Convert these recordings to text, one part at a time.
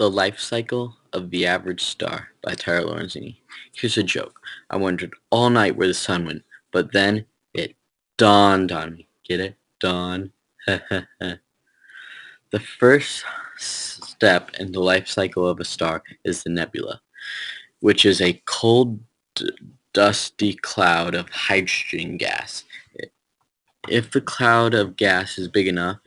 The Life Cycle of the Average Star by Tara Lorenzini. Here's a joke. I wondered all night where the sun went, but then it dawned on me. Get it? Dawn. The first step in the life cycle of a star is the nebula, which is a cold, dusty cloud of hydrogen gas. If the cloud of gas is big enough,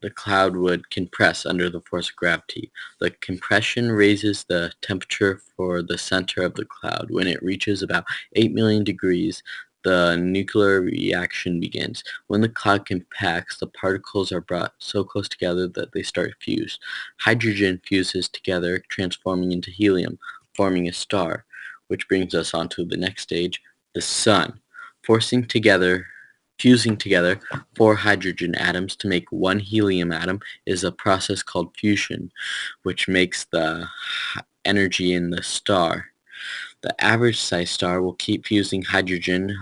the cloud would compress under the force of gravity. The compression raises the temperature for the center of the cloud. When it reaches about 8 million degrees, the nuclear reaction begins. When the cloud compacts, the particles are brought so close together that they start to fuse. Hydrogen fuses together, transforming into helium, forming a star, which brings us on to the next stage, the sun. Fusing together 4 hydrogen atoms to make 1 helium atom is a process called fusion, which makes the energy in the star. The average-sized star will keep fusing hydrogen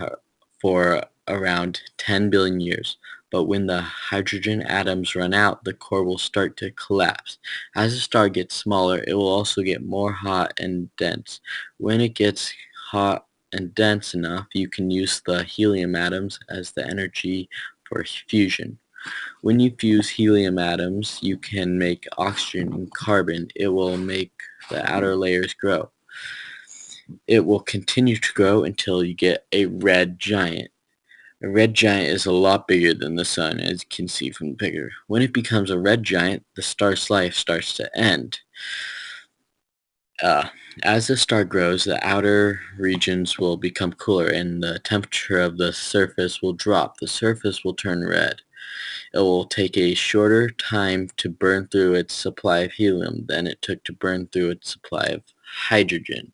for around 10 billion years, but when the hydrogen atoms run out, the core will start to collapse. As the star gets smaller, it will also get more hot and dense. When it gets hot and dense enough, you can use the helium atoms as the energy for fusion. When you fuse helium atoms, you can make oxygen and carbon. It will make the outer layers grow. It will continue to grow until you get a red giant. A red giant is a lot bigger than the sun, as you can see from the picture. When it becomes a red giant, the star's life starts to end. As the star grows, the outer regions will become cooler and the temperature of the surface will drop. The surface will turn red. It will take a shorter time to burn through its supply of helium than it took to burn through its supply of hydrogen.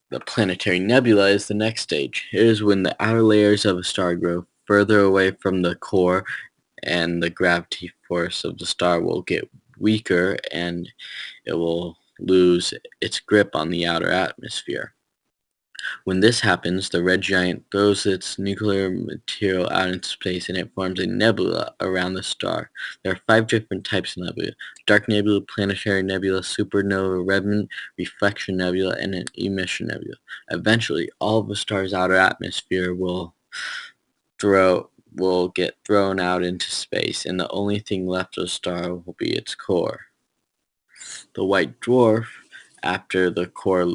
The planetary nebula is the next stage. It is when the outer layers of a star grow further away from the core and the gravity force of the star will get weaker and it will lose its grip on the outer atmosphere. When this happens, the red giant throws its nuclear material out into space and it forms a nebula around the star. There are 5 different types of nebula: dark nebula, planetary nebula, supernova, remnant, reflection nebula, and an emission nebula. Eventually, all of the star's outer atmosphere will get thrown out into space, and the only thing left of the star will be its core. The white dwarf, after the core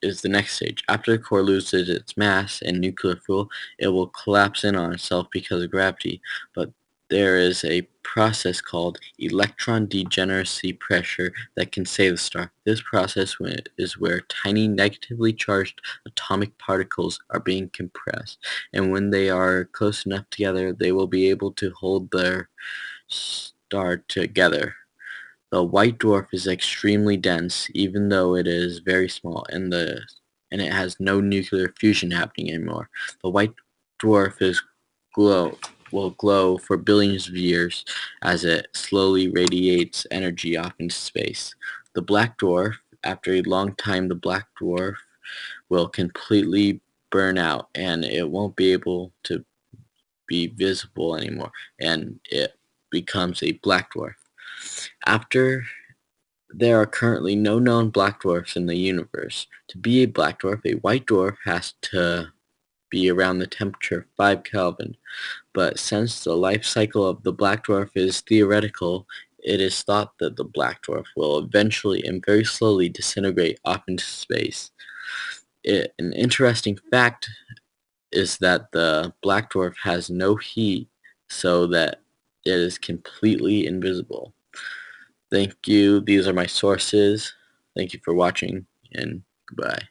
is the next stage. After the core loses its mass and nuclear fuel, it will collapse in on itself because of gravity, but there is a process called electron degeneracy pressure that can save the star. This process is where tiny negatively charged atomic particles are being compressed, and when they are close enough together, they will be able to hold their star together. The white dwarf is extremely dense, even though it is very small, and it has no nuclear fusion happening anymore. The white dwarf will glow for billions of years as it slowly radiates energy off into space. The black dwarf, after a long time, the black dwarf will completely burn out, and it won't be able to be visible anymore, and it becomes a black dwarf. After There are currently no known black dwarfs in the universe. To be a black dwarf, a white dwarf has to be around the temperature of 5 Kelvin. But since the life cycle of the black dwarf is theoretical, it is thought that the black dwarf will eventually and very slowly disintegrate off into space. An interesting fact is that the black dwarf has no heat, so that it is completely invisible. Thank you. These are my sources. Thank you for watching, and goodbye.